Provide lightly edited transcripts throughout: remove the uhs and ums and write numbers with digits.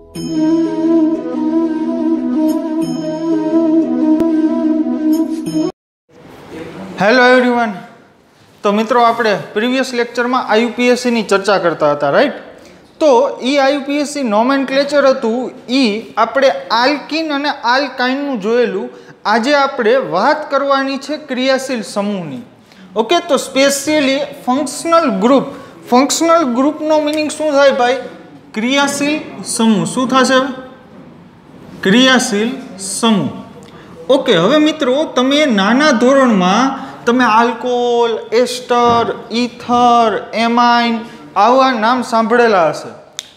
Hello everyone. તો મિત્રો આપણે પ્રીવિયસ લેક્ચરમાં આઈયુપીએસસીની ચર્ચા કરતા હતા, રાઈટ? તો એ આઈયુપીએસસી નોમેનક્લેચર હતું, એ આપણે આલ્કીન અને આલ્કાઇનનું જોયેલું. આજે આપણે વાત કરવાની છે ક્રિયાશીલ સમૂહની. ઓકે, તો સ્પેશિયલી ફંક્શનલ ગ્રુપનો મિનિંગ શું થાય ભાઈ? ક્રિયાશીલ સમૂહ. શું થશે? ક્રિયાશીલ સમૂહ. ઓકે, હવે મિત્રો તમે નાના ધોરણમાં તમે આલ્કોહોલ, એસ્ટર, ઇથર, એમાઇન આવા નામ સાંભળેલા હશે.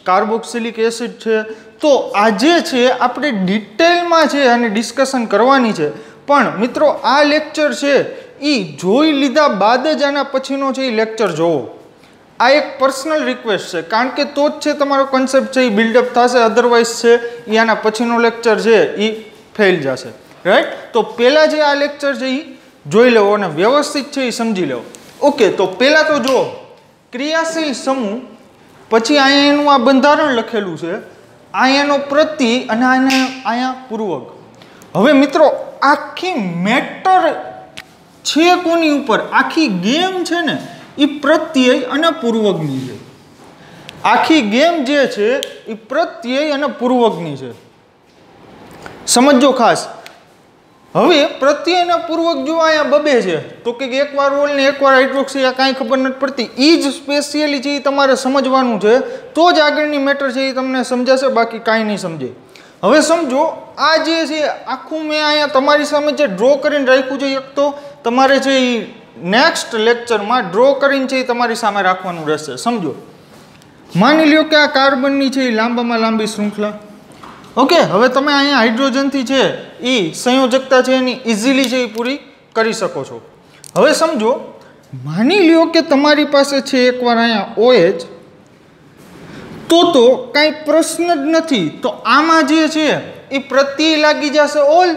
કાર્બોક્સિલિક એસિડ છે. તો આજે છે આપણે ડિટેલમાં છે અને ડિસ્કશન કરવાની છે. પણ મિત્રો આ લેક્ચર છે એ જોઈ લીધા બાદ જ આના પછીનો છે એ લેક્ચર જોવો. આ એક પર્સનલ રિક્વેસ્ટ છે, કારણ કે તો જ છે તમારો કન્સેપ્ટ છે એ બિલ્ડઅપ થશે. અધરવાઇઝ છે એ આના પછીનો લેક્ચર છે એ ફેલ જશે, રાઈટ? તો પહેલાં જે આ લેક્ચર છે એ જોઈ લેવો અને વ્યવસ્થિત છે એ સમજી લેવો. ઓકે, તો પહેલાં તો જુઓ ક્રિયાશીલ સમૂહ, પછી અહીંયા એનું આ બંધારણ લખેલું છે, અહીંયાનો પ્રતિ અને અહીંયા પૂર્વક. હવે મિત્રો આખી મેટર છે કોની ઉપર? આખી ગેમ છે ને એ પ્રત્યય અને પૂર્વકની છે. આખી ગેમ જે છે એ પ્રત્યય અને પૂર્વકની છે. સમજો ખાસ. હવે પ્રત્યય અને પૂર્વક જો અહીંયા બબે છે તો કે એકવાર ઓલ ને એકવાર હાઇડ્રોક્સી, આ કાંઈ ખબર નથી પડતી. એ જ સ્પેશિયલી છે એ તમારે સમજવાનું છે, તો જ આગળની મેટર છે એ તમને સમજાશે, બાકી કાંઈ નહીં સમજે. હવે સમજો આ જે છે આખું મેં અહીંયા તમારી સામે જે ડ્રો કરીને રાખ્યું છે, એક તો તમારે છે એ નેક્સ્ટ લેક્ચરમાં ડ્રો કરીને છે એ તમારી સામે રાખવાનું રહેશે. સમજો, માની લ્યો કે આ કાર્બનની છે એ લાંબામાં લાંબી શૃંખલા. ઓકે, હવે તમે અહીંયા હાઇડ્રોજનથી છે એ સંયોજકતા છે એની ઇઝીલી છે એ પૂરી કરી શકો છો. હવે સમજો, માની લ્યો કે તમારી પાસે છે એકવાર અહીંયા OH, તો કાંઈ પ્રશ્ન જ નથી. તો આમાં જે છે એ પ્રત્યય લાગી જશે ઓલ.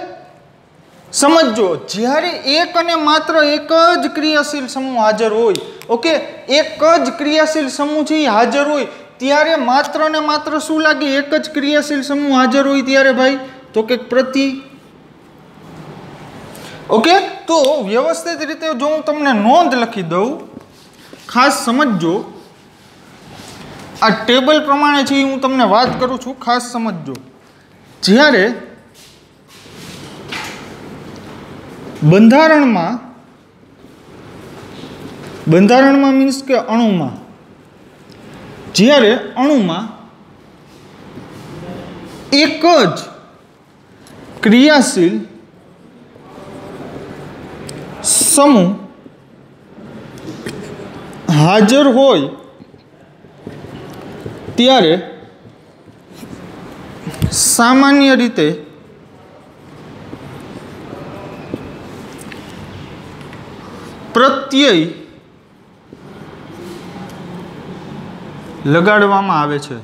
સમજો, જ્યારે એક અને માત્ર એક જ ક્રિયાશીલ સમૂહ હાજર હોય, ઓકે, એક જ ક્રિયાશીલ સમૂહ છે એ હાજર હોય, ત્યારે માત્ર ને માત્ર શું લાગે? એક જ ક્રિયાશીલ સમૂહ હાજર હોય ત્યારે ભાઈ, તો કે પ્રતિ. ઓકે, તો વ્યવસ્થિત રીતે જો હું તમને નોંધ લખી દઉં, ખાસ સમજજો. આ ટેબલ પ્રમાણે છે હું તમને વાત કરું છું, ખાસ સમજજો. જ્યારે બંધારણમાં મીન્સ કે અણુમાં, જ્યારે અણુમાં એક જ ક્રિયાશીલ સમૂહ હાજર હોય ત્યારે સામાન્ય રીતે પ્રત્યય લગાડવામાં આવે છે.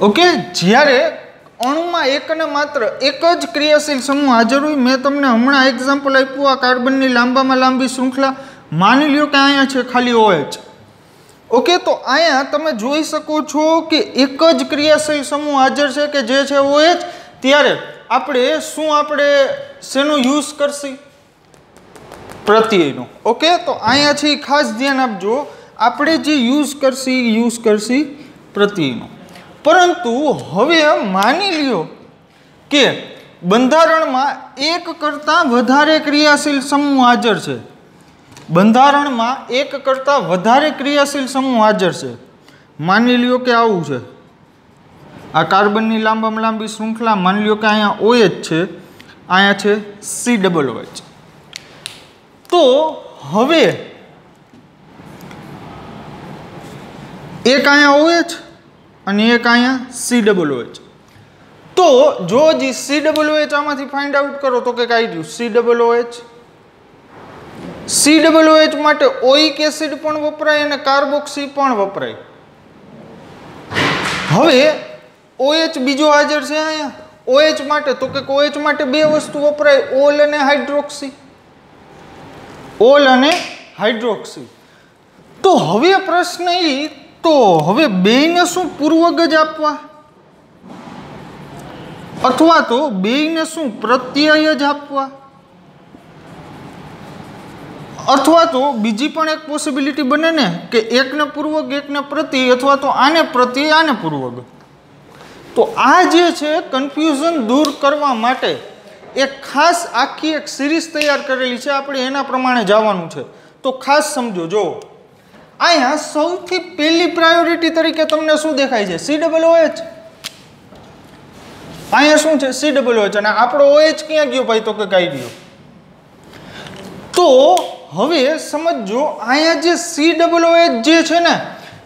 ઓકે, જ્યારે અણુમાં એક અને માત્ર એક જ ક્રિયાશીલ સમૂહ હાજર હોય, મેં તમને હમણાં એક્ઝામ્પલ આપ્યું આ કાર્બનની લાંબામાં લાંબી શૃંખલા. માની લ્યો કે અહીંયા છે ખાલી OH. ઓકે, તો અહીંયા તમે જોઈ શકો છો કે એક જ ક્રિયાશીલ સમૂહ હાજર છે કે જે છે OH. ત્યારે આપણે શેનો યુઝ કરશી? પ્રત્યયનો. ઓકે, તો અહીંયા છે ખાસ ધ્યાન આપજો, આપણે જે યુઝ કરશી પ્રત્યયનો. પરંતુ હવે માની લ્યો કે બંધારણમાં એક કરતાં વધારે ક્રિયાશીલ સમૂહ હાજર છે. બંધારણમાં એક કરતાં વધારે ક્રિયાશીલ સમૂહ હાજર છે. માની લ્યો કે આવું છે, આ કાર્બનની લાંબામાં લાંબી શૃંખલા. માની લ્યો કે અહીંયા OH છે, અહીંયા છે COOH. તો હવે એક અહીંયા OH અને એક અહીંયા COOH. તો જો જે COOH આમાંથી ફાઇન્ડ આઉટ કરો તો કે કાંઈ રહ્યું COOH માટે ઓઇક એસિડ પણ વપરાય અને કાર્બોક્સી પણ વપરાય. હવે OH બીજો હાજર છે અહીંયા OH માટે, તો કે OH માટે બે વસ્તુ વપરાય, ઓલ અને હાઇડ્રોક્સી. તો હવે પ્રશ્ન એ તો હવે બેયને શું પૂર્વગ જ આપવા, અથવા તો બેયને શું પ્રત્યય જ આપવા, અથવા તો બીજી પણ એક પોસિબિલિટી બને ને કે એકને પૂર્વગ એકને પ્રત્યય, અથવા તો આને પ્રત્યય આને પૂર્વગ. તો આ જે છે કન્ફ્યુઝન દૂર કરવા માટે એક ખાસ આખી એક સિરીઝ તૈયાર કરેલી છે, આપણે એના પ્રમાણે જવાનું છે. તો ખાસ સમજો. જો અહીંયા સૌથી પહેલી પ્રાયોરિટી તરીકે તમને શું દેખાય છે? COOH. અહીંયા શું છે? COOH. અને આપણો OH ક્યાં ગયો ભાઈ? તો કે કાઈ ગયો. તો હવે સમજો અહીંયા જે COOH જે છે ને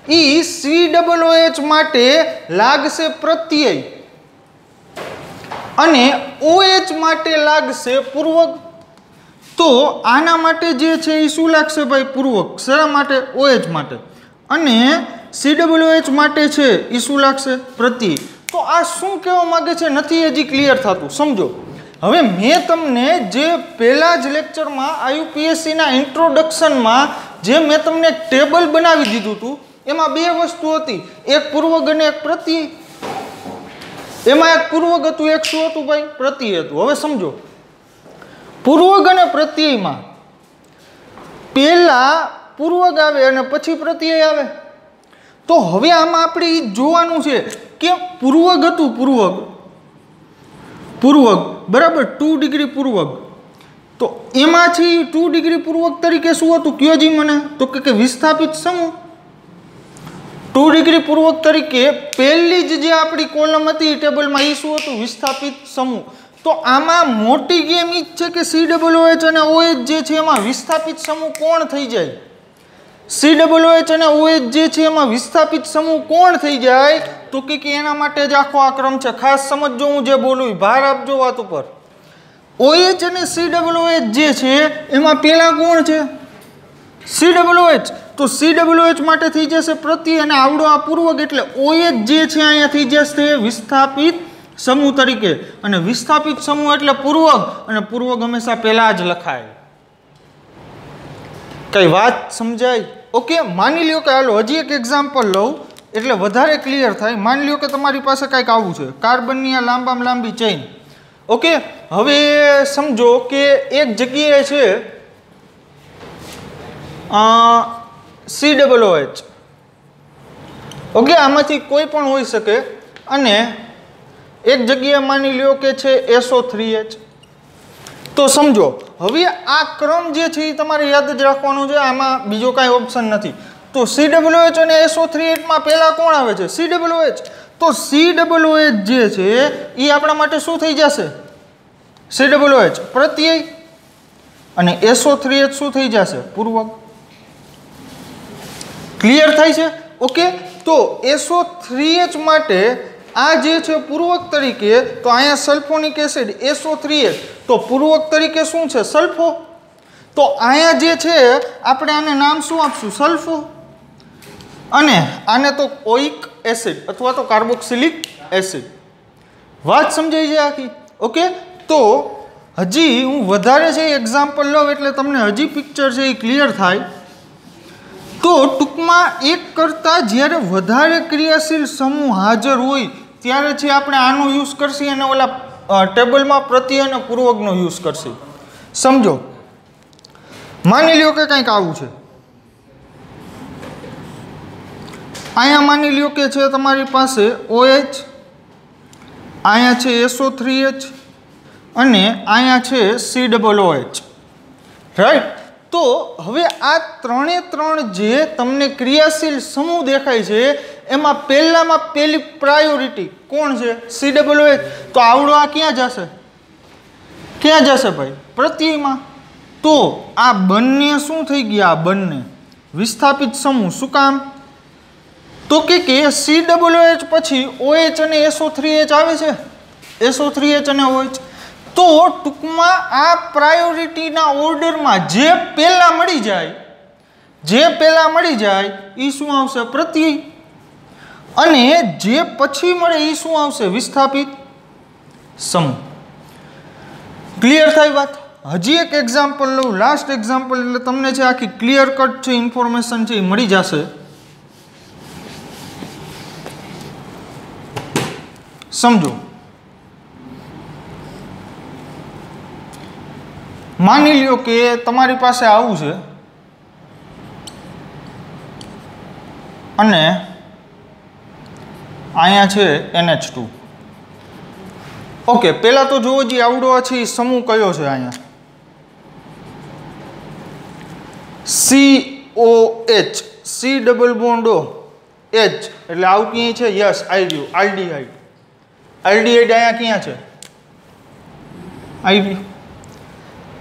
એ COOH માટે લાગશે પ્રત્યય અને OH માટે લાગશે પૂર્વક. તો આના માટે જે છે એ શું લાગશે ભાઈ? પૂર્વક. શેના માટે? OH માટે. અને COOH માટે છે એ શું લાગશે? પ્રત્યય. તો આ શું કહેવા માંગે છે? નથી હજી ક્લિયર થતું. સમજો. હવે મેં તમને જે પહેલા જ લેક્ચરમાં IUPAC ના ઇન્ટ્રોડક્શનમાં જે મેં તમને એક ટેબલ બનાવી દીધું હતું, એમાં બે વસ્તુ હતી, એક પૂર્વગ અને એક પ્રત્યય. એમાં એક પૂર્વગ હતું, એક શું હતું ભાઈ? પ્રત્યય હતું. હવે સમજો, પૂર્વગ અને પ્રત્યયમાં પહેલા પૂર્વગ આવે અને પછી પ્રત્યય આવે. તો હવે આમાં આપણે એ જોવાનું છે કે પૂર્વગ હતું, પૂર્વગ બરાબર 2 ડિગ્રી પૂર્વગ. તો એમાંથી 2 ડિગ્રી પૂર્વગ તરીકે શું હતું? કયો જી મને? તો કે વિસ્થાપિત સમૂહ. 2 ડિગ્રી પૂર્વક તરીકે પહેલી જ જે આપણી કોલમ હતી એ ટેબલમાં એ શું હતું? વિસ્થાપિત સમૂહ. તો આમાં મોટી ગેમ એ જ છે કે COOH અને OH જે છે એમાં વિસ્થાપિત સમૂહ કોણ થઈ જાય? COOH અને OH જે છે એમાં વિસ્થાપિત સમૂહ કોણ થઈ જાય? તો કે એના માટે જ આખો આ ક્રમ છે. ખાસ સમજો, હું જે બોલું ભાર આપજો વાત ઉપર. OH અને COOH જે છે એમાં પહેલા કોણ છે? COOH. તો COOH માટે થઈ જશે પ્રત્યય અને આવડો આ પૂર્વક, એટલે OH જે છે અહીંયા થઈ જશે વિસ્થાપિત સમૂહ તરીકે. અને વિસ્થાપિત સમૂહ એટલે પૂર્વક, અને પૂર્વક હંમેશા પહેલા જ લખાય. કઈ વાત સમજાય? ઓકે. માની લ્યો કે હાલો હજી એક એક્ઝામ્પલ લઉં એટલે વધારે ક્લિયર થાય. માની લ્યો કે તમારી પાસે કંઈક આવું છે, કાર્બનની આ લાંબામાં લાંબી ચેઇન. ઓકે. હવે સમજો કે એક જગ્યાએ છે COOH. ઓકે. આમાંથી કોઈ પણ હોઈ શકે. અને એક જગ્યાએ માની લ્યો કે છે SO3H. તો સમજો હવે આ ક્રમ જે છે એ તમારે યાદ જ રાખવાનો છે, આમાં બીજો કાંઈ ઓપ્શન નથી. તો COOH અને SO3H માં પહેલા કોણ આવે છે? COOH. તો COOH જે છે એ આપણા માટે શું થઈ જશે? COOH પ્રત્યય. અને SO3H શું થઈ જશે? પૂર્વક. ક્લિયર થાય છે? ઓકે. તો SO3H માટે આ જે છે પૂર્વક તરીકે, તો અહીંયા સલ્ફોનિક એસિડ SO3H, તો પૂર્વક તરીકે શું છે? સલ્ફો. તો અહીંયા જે છે આપણે આને નામ શું આપશું? સલ્ફો. અને આને તો ઓઇક એસિડ અથવા તો કાર્બોક્સિલિક એસિડ. વાત સમજાઈ છે આખી? ઓકે. તો હજી હું વધારે છે એક્ઝામ્પલ લઉં એટલે તમને હજી પિક્ચર છે એ ક્લિયર થાય. તો ટૂંકમાં એક કરતાં જ્યારે વધારે ક્રિયાશીલ સમૂહ હાજર હોય ત્યારે છે આપણે આનો યુઝ કરશી અને ઓલા ટેબલમાં પ્રત્યય અને પૂર્વકનો યુઝ કરશી. સમજો, માની લ્યો કે કંઈક આવું છે. અહીંયા માની લ્યો કે છે તમારી પાસે OH, અહીંયા છે SO3H અને અહીંયા છે COOH. રાઈટ. તો હવે આ ત્રણે ત્રણ જે તમને ક્રિયાશીલ સમૂહ દેખાય છે એમાં પહેલી પ્રાયોરિટી કોણ છે? COOH. તો આવડો આ ક્યાં જશે? ક્યાં જશે ભાઈ? પ્રત્યયમાં. તો આ બંને શું થઈ ગયા? આ બંને વિસ્થાપિત સમૂહ. શું કામ? તો કે COOH પછી OH અને SO3H આવે છે. SO3H અને OH. તો ટૂંકમાં આ પ્રાયોરિટીના ઓર્ડરમાં જે પહેલા મળી જાય એ શું આવશે? પ્રત્યય. અને જે પછી મળે એ શું આવશે? વિસ્થાપિત સમૂહ. ક્લિયર થાય વાત? હજી એક એક્ઝામ્પલ લઉં, લાસ્ટ એક્ઝામ્પલ, એટલે તમને છે આખી ક્લિયર કટ છે ઇન્ફોર્મેશન છે એ મળી જશે. સમજો, માની લ્યો કે તમારી પાસે આવું છે અને અહીંયા છે NH2. ઓકે, પહેલા તો જુઓ જે આવડો છે એ સમૂહ કયો છે અહીંયા COH, C double bond O H, એટલે આવું ક્યાંય છે? યસ, આવી ગયું આલ્ડીહાઇડ. આલ્ડીહાઇડ અહીંયા ક્યાં છે? આવી ગયું.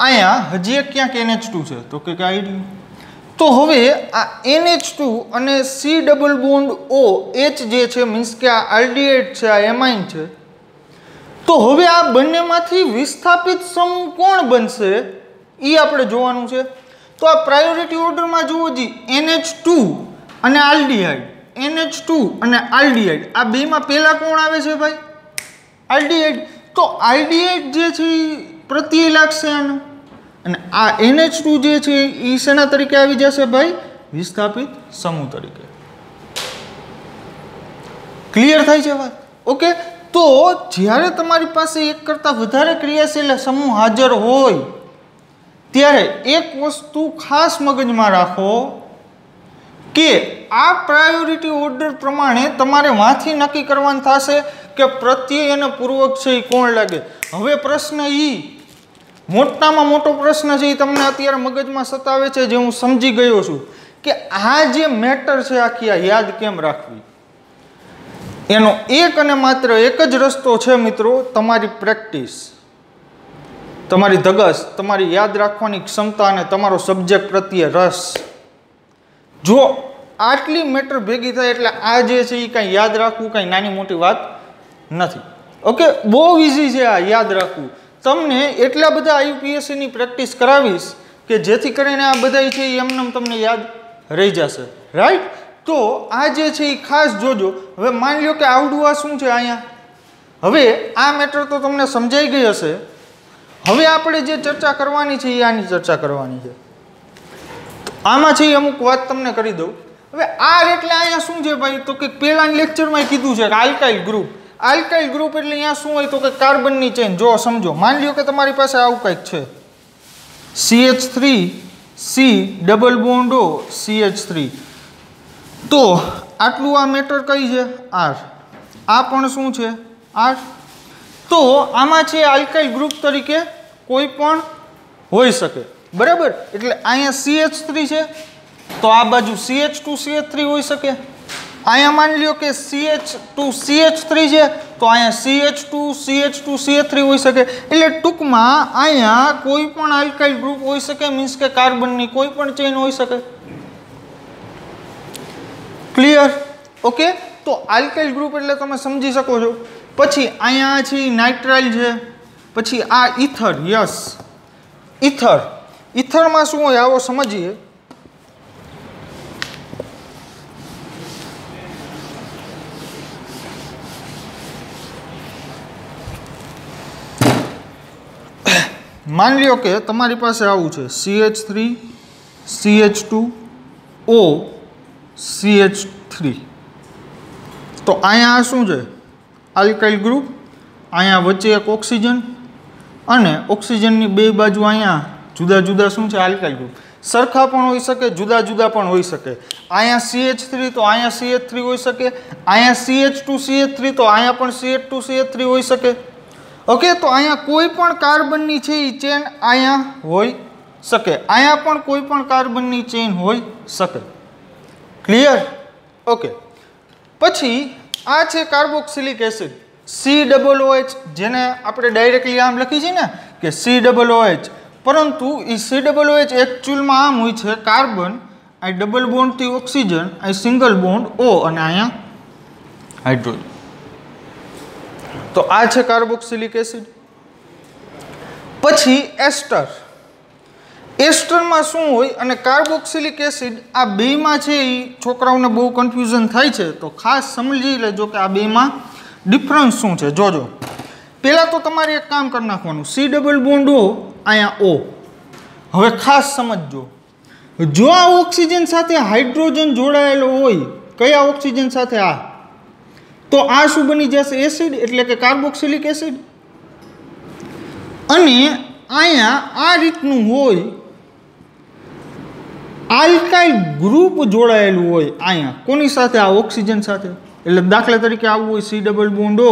અહીંયા હજી એક ક્યાંક NH2 છે તો કે આવી ગયું. તો હવે આ NH2 અને C double bond O H જે છે, મીન્સ કે આ આલ્ડીહાઇડ છે, આ એમાઇન છે, તો હવે આ બંનેમાંથી વિસ્થાપિત સમૂહ કોણ બનશે એ આપણે જોવાનું છે. તો આ પ્રાયોરિટી ઓર્ડરમાં જુઓ જી, NH2 અને આલ્ડીહાઇડ, NH2 અને આલ્ડીહાઇડ, આ બેમાં પહેલા કોણ આવે છે ભાઈ? આલ્ડીહાઇડ. તો આલ્ડીહાઇડ જે છે એ પ્રત્યય લાગશે આનો, અને આ NH2 જે છે એ શેના તરીકે આવી જશે ભાઈ? વિસ્થાપિત સમૂહ તરીકે. ક્લિયર થાય છે વાત? ઓકે. તો જ્યારે તમારી પાસે એક કરતાં વધારે ક્રિયાશીલ સમૂહ હાજર હોય ત્યારે એક વસ્તુ ખાસ મગજમાં રાખો કે આ પ્રાયોરિટી ઓર્ડર પ્રમાણે તમારે વાંથી નક્કી કરવાનું થશે કે પ્રત્યય અને પૂર્વક છે એ કોણ લાગે. હવે પ્રશ્ન મોટામાં મોટો પ્રશ્ન છે એ તમને અત્યારે મગજમાં સતાવે છે, જે હું સમજી ગયો છું કે આ જે મેટર છે આખી આ યાદ કેમ રાખવી. એનો એક અને માત્ર એક જ રસ્તો છે મિત્રો, તમારી પ્રેક્ટિસ, તમારી ધગસ, તમારી યાદ રાખવાની ક્ષમતા અને તમારો સબ્જેક્ટ પ્રત્યે રસ. જો આટલી મેટર ભેગી થાય એટલે આ જે છે એ કાંઈ યાદ રાખવું કાંઈ નાની મોટી વાત નથી. ઓકે, બહુ ઇઝી છે આ યાદ રાખવું. તમને એટલા બધા IUPACની પ્રેક્ટિસ કરાવીશ કે જેથી કરીને આ બધા છે એ એમને તમને યાદ રહી જશે. રાઈટ? તો આ જે છે એ ખાસ જોજો. હવે માની લો કે આવડું આ શું છે અહીંયા, હવે આ મેટર તો તમને સમજાઈ ગઈ હશે. હવે આપણે જે ચર્ચા કરવાની છે એ આની ચર્ચા કરવાની છે. આમાં છે અમુક વાત તમને કરી દઉં. હવે R એટલે અહીંયા શું છે ભાઈ? તો કે પહેલાના લેક્ચરમાં કીધું છે કે આલ્કાઇલ ગ્રુપ. આલ્કાઇલ ગ્રુપ એટલે અહીંયા શું હોય? તો કે કાર્બનની ચેન. જો સમજો, માની લો કે તમારી પાસે આવું કંઈક છે, CH3 C double bond O CH3. તો આટલું આ મેટર કઈ છે? R. આ પણ શું છે? R. તો આમાં છે આલ્કાઇલ ગ્રુપ તરીકે કોઈ પણ હોઈ શકે. બરાબર? એટલે અહીંયા CH3 છે તો આ બાજુ CH2 CH3 હોઈ શકે. અહીંયા માની લ્યો કે CH2 CH3 છે તો અહીંયા CH2 CH2 CH3 હોઈ શકે. એટલે ટૂંકમાં અહીંયા કોઈ પણ આલ્કાઇલ ગ્રુપ હોઈ શકે, મીન્સ કે કાર્બનની કોઈ પણ ચેન હોઈ શકે. ક્લિયર? ઓકે. તો આલ્કાઇલ ગ્રુપ એટલે તમે સમજી શકો છો. પછી અહીંયા છે નાઇટ્રાઇલ છે, પછી આ ઇથર. Yes, ether. ઇથરમાં શું હોય આવો સમજીએ. માની લ્યો કે તમારી પાસે આવું છે CH3 CH2 O CH3. તો અહીંયા શું છે? Alkyl group. અહીંયા વચ્ચે એક ઓક્સિજન અને ઓક્સિજનની બે બાજુ અહીંયા જુદા જુદા શું છે? Alkyl group. સરખા પણ હોઈ શકે, જુદા જુદા પણ હોઈ શકે. અહીંયા CH3 તો અહીંયા CH3 હોઈ શકે, અહીંયા CH2 CH3 તો અહીંયા પણ CH2 CH3 હોઈ શકે. ઓકે. તો અહીંયા કોઈ પણ કાર્બનની છે એ ચેન અહીંયા હોઈ શકે, અહીંયા પણ કોઈ પણ કાર્બનની ચેન હોઈ શકે. ક્લિયર? ઓકે. પછી આ છે કાર્બોક્સિલિક એસિડ COOH, જેને આપણે ડાયરેક્ટલી આમ લખી છે ને કે COOH, પરંતુ એ COOH એકચ્યુઅલમાં આમ હોય છે કાર્બન, આ ડબલ બોન્ડથી ઓક્સિજન, આ સિંગલ બોન્ડ O અને અહીંયા હાઇડ્રોજન. તો આ છે કાર્બોક્સિલિક એસિડ. પછી એસ્ટર. એસ્ટરમાં શું હોય? અને કાર્બોક્સિલિક એસિડ, આ બેમાં છે એ છોકરાઓને બહુ કન્ફ્યુઝન થાય છે, તો ખાસ સમજી લેજો કે આ બેમાં ડિફરન્સ શું છે. જોજો, પહેલાં તો તમારે એક કામ કરી નાખવાનું, C ડબલ બોન્ડ O અહીંયા O. હવે ખાસ સમજજો, જો આ ઓક્સિજન સાથે હાઇડ્રોજન જોડાયેલો હોય, કયા ઓક્સિજન સાથે? આ. તો આ શું બની જશે? એસિડ, એટલે કે કાર્બોક્સિલિક એસિડ. અને અહીંયા આ રીતનું હોય, આલ્કાઇલ ગ્રુપ જોડાયેલું હોય અહીંયા કોની સાથે? આ ઓક્સિજન સાથે. એટલે દાખલા તરીકે આવું હોય C ડબલ બોન્ડ O,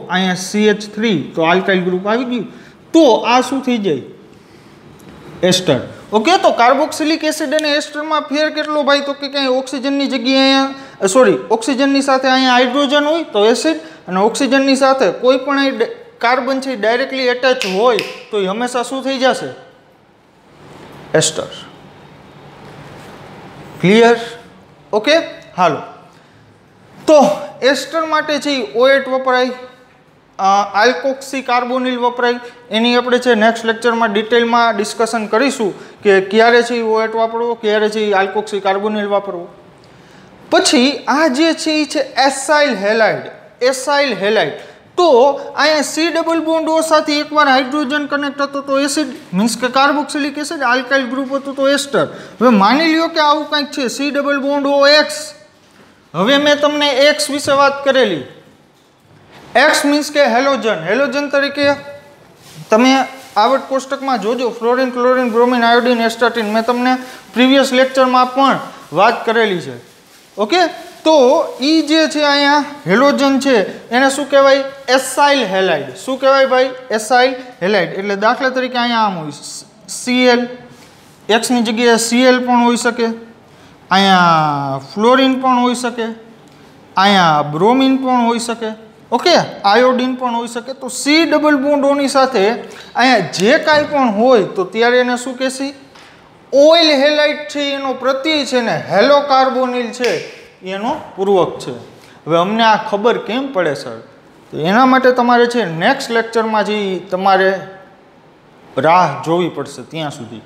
અહીંયા CH3, તો આલ્કાઇલ ગ્રુપ આવી ગયું. તો આ શું થઈ જાય? એસ્ટર. ઓકે, તો કાર્બોક્સિલિક એસિડ અને એસ્ટરમાં ફેર કેટલો ભાઈ? તો કે ક્યાંય ઓક્સિજનની જગ્યાએ અહીંયા ઓક્સિજનની સાથે અહીંયા હાઇડ્રોજન હોય તો એસિડ, અને ઓક્સિજનની સાથે કોઈ પણ કાર્બન છે ડાયરેક્ટલી એટેચ હોય તો એ હંમેશા શું થઈ જશે? એસ્ટર. ક્લિયર? ઓકે, હાલો. તો એસ્ટર માટે છે O8 વપરાય, આલ્કોક્સી કાર્બોનિલ વપરાય. એની આપણે છે નેક્સ્ટ લેક્ચરમાં ડિટેલમાં ડિસ્કશન કરીશું કે ક્યારે છે O8 વાપરવો, ક્યારે છે આલ્કોક્સી કાર્બોનિલ વાપરવો. પછી આ જે છે એ છે એસાઇલ હેલાઇડ. એસાઇલ હેલાઇડ તો અહીંયા C ડબલ બોન્ડ O સાથે એકવાર હાઇડ્રોજન કનેક્ટ હતો તો એસિડ, મીન્સ કે કાર્બોક્સિલિક એસિડ, આલ્કાઇલ ગ્રુપ હતું તો એસ્ટર. હવે માની લ્યો કે આવું કંઈક છે C ડબલ બોન્ડ OX. હવે મેં તમને X વિશે વાત કરેલી. X મીન્સ કે હેલોજન. હેલોજન તરીકે તમે આવર્ત કોષ્ટકમાં જોજો, ફ્લોરિન, ક્લોરિન, બ્રોમિન, આયોડિન, એસ્ટાટિન. મેં તમને પ્રીવિયસ લેક્ચરમાં પણ વાત કરેલી છે. ઓકે, તો એ જે છે અહીંયા હેલોજન છે એને શું કહેવાય? Acyl halide. શું કહેવાય ભાઈ? Acyl halide. એટલે દાખલા તરીકે અહીંયા આમ હોય Cl, Xની જગ્યાએ Cl પણ હોઈ શકે, અહીંયા ફ્લોરિન પણ હોઈ શકે, અહીંયા બ્રોમિન પણ હોઈ શકે. ઓકે, આયોડિન પણ હોઈ શકે. તો C ડબલ બોન્ડ Oની સાથે અહીંયા જે કાંઈ પણ હોય તો ત્યારે એને શું કહેશી? ઓઇલ હેલાઇડ છે એનો પ્રત્યય છે ને હેલો કાર્બોનિલ છે એનો પૂર્વક છે. હવે અમને આ ખબર કેમ પડે સર? તો એના માટે તમારે છે નેક્સ્ટ લેક્ચરમાં જે તમારે રાહ જોવી પડશે ત્યાં સુધી.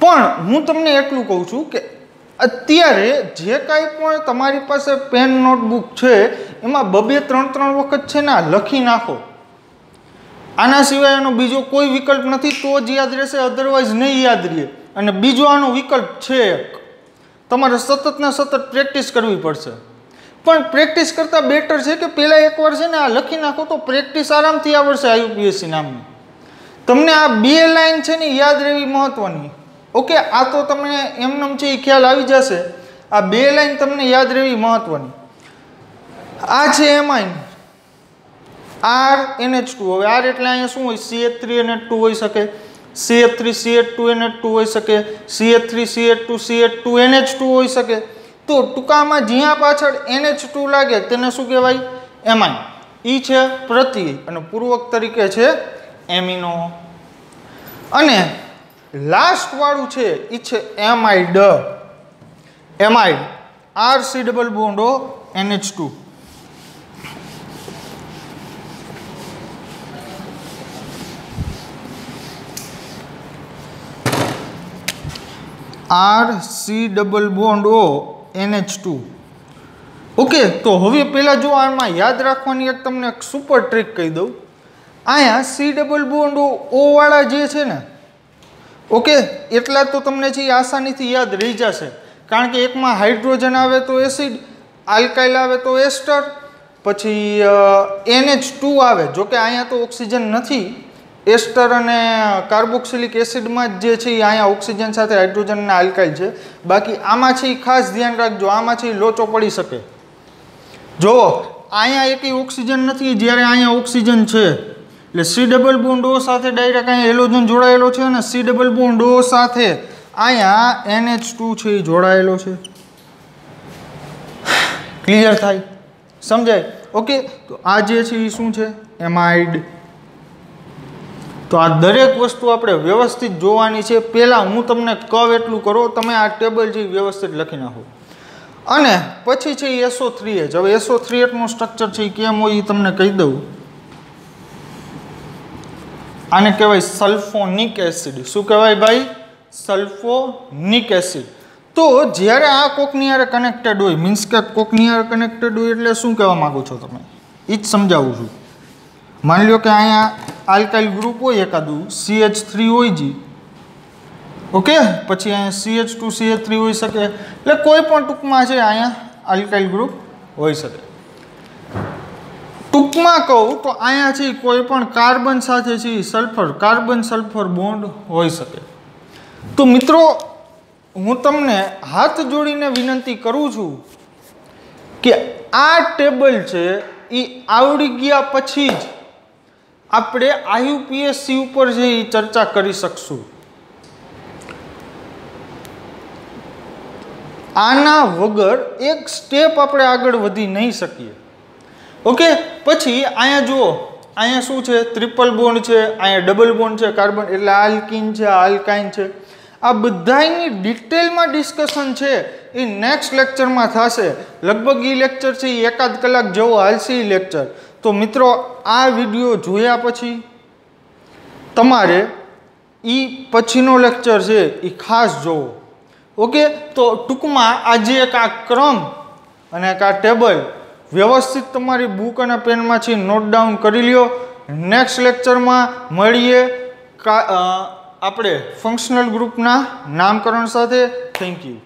પણ હું તમને એટલું કહું છું કે અત્યારે જે કાંઈ પણ તમારી પાસે પેન નોટબુક છે એમાં 2-3 વખત છે ને લખી નાખો. આના સિવાય એનો બીજો કોઈ વિકલ્પ નથી. તો જ યાદ રહેશે, અધરવાઇઝ નહીં યાદ રહે. અને બીજો આનો વિકલ્પ છે એક, તમારે સતત ને સતત પ્રેક્ટિસ કરવી પડશે. પણ પ્રેક્ટિસ કરતાં બેટર છે કે પહેલાં એકવાર છે ને આ લખી નાખો તો પ્રેક્ટિસ આરામથી આવડશે. IUPAC નામની તમને આ 2 લાઈન છે ને યાદ રહેવી મહત્વની. ઓકે, આ તો તમને એમનેમ છે એ ખ્યાલ આવી જશે. આ 2 લાઈન તમને યાદ રહેવી મહત્વની. આ છે એમાઇન RNH2. હવે R એટલે અહીંયા શું હોય? CH3NH2 હોઈ શકે, CH3CH2NH2 હોઈ શકે, CH3CH2CH2NH2 હોઈ શકે. તો ટૂંકામાં જ્યાં પાછળ NH2 લાગે તેને શું કહેવાય? એમાઇન. એ છે પ્રત્યય અને પૂર્વક તરીકે છે એમિનો. અને લાસ્ટ વાળું છે એ છે amide. Amide RC double bond O NH2. RC double bond O NH2. Okay, તો હવે પહેલાં જો આમાં યાદ રાખવાની એક તમને એક સુપર ટ્રીક કહી દઉં. અહીંયા C ડબલ બોન્ડ O વાળા જે છે ને, ઓકે, એટલા તો તમને છે એ આસાનીથી યાદ રહી જશે. કારણ કે એકમાં હાઇડ્રોજન આવે તો એસિડ, આલ્કાઇલ આવે તો એસ્ટર, પછી NH2 આવે. જોકે અહીંયા તો ઓક્સિજન નથી, એસ્ટર અને કાર્બોક્સિલિક એસિડમાં જ જે છે એ અહીંયા ઓક્સિજન સાથે હાઇડ્રોજન અને આલ્કાઇલ છે. બાકી આમાં છે એ ખાસ ધ્યાન રાખજો, આમાં છે એ લોચો પડી શકે. જુઓ, અહીંયા એકેય ઓક્સિજન નથી જ્યારે અહીંયા ઓક્સિજન છે. એટલે C ડબલ બોન્ડ O સાથે ડાયરેક્ટ અહીંયા હેલોજન જોડાયેલો છે અને C ડબલ બોન્ડ O સાથે અહીંયા NH2 છે એ જોડાયેલો છે. ક્લિયર થાય? સમજાય? ઓકે, તો આ જે છે એ શું છે? એમાઇડ. તો આ દરેક વસ્તુ આપણે વ્યવસ્થિત જોવાની છે. પહેલાં હું તમને કહું એટલું કરો, તમે આ ટેબલ જે વ્યવસ્થિત લખી નાખો. અને પછી છે એ SO3H. હવે SO3H નું સ્ટ્રક્ચર છે એ કેમ હોય એ તમને કહી દઉં. આને કહેવાય સલ્ફોનિક એસિડ. શું કહેવાય ભાઈ? Sulphonic acid. તો જ્યારે આ કોકની હારે કનેક્ટેડ હોય, મીન્સ કે કોકની હારે કનેક્ટેડ હોય એટલે શું કહેવા માગો છો તમે? એ જ સમજાવું છું. માની લો કે અહીંયા આલ્કાઇલ ગ્રુપ હોય એકાદું, CH3 હોય જી. ઓકે, પછી અહીંયા CH2 CH3 હોઈ શકે. એટલે કોઈ પણ ટૂંકમાં છે અહીંયા આલ્કાઇલ ગ્રુપ હોઈ શકે. ટૂંકમાં કહું તો અહીંયા છે કોઈ પણ કાર્બન સાથે છે સલ્ફર કાર્બન સલ્ફર બોન્ડ હોઈ શકે. તો મિત્રો હું તમને હાથ જોડીને વિનંતી કરું છું કે આ ટેબલ છે એ આવડી ગયા પછી જ આપણે IUPAC ઉપર જે ચર્ચા કરી શકશું. આના વગર એક સ્ટેપ આપણે આગળ વધી નહીં શકીએ. ઓકે, પછી અહીંયા જુઓ, અહીંયા શું છે? ટ્રિપલ બોન્ડ છે, અહીંયા ડબલ બોન્ડ છે કાર્બન, એટલે આલ્કીન છે, આલ્કાઇન છે. આ બધાની ડિટેલમાં ડિસ્કશન છે એ નેક્સ્ટ લેક્ચરમાં થશે. લગભગ એ લેક્ચર છે એ 1 કલાક જેવો હાલશે એ લેક્ચર. તો મિત્રો આ વિડીયો જોયા પછી તમારે એ પછીનો લેક્ચર છે એ ખાસ જોવો. ઓકે, તો ટૂંકમાં આજે એક આ ક્રમ અને એક આ ટેબલ વ્યવસ્થિત તમારી બુક અને પેનમાં છે નોટ ડાઉન કરી લ્યો. નેક્સ્ટ લેક્ચરમાં મળીએ આપણે ફંક્શનલ ગ્રુપના નામકરણ સાથે. Thank you.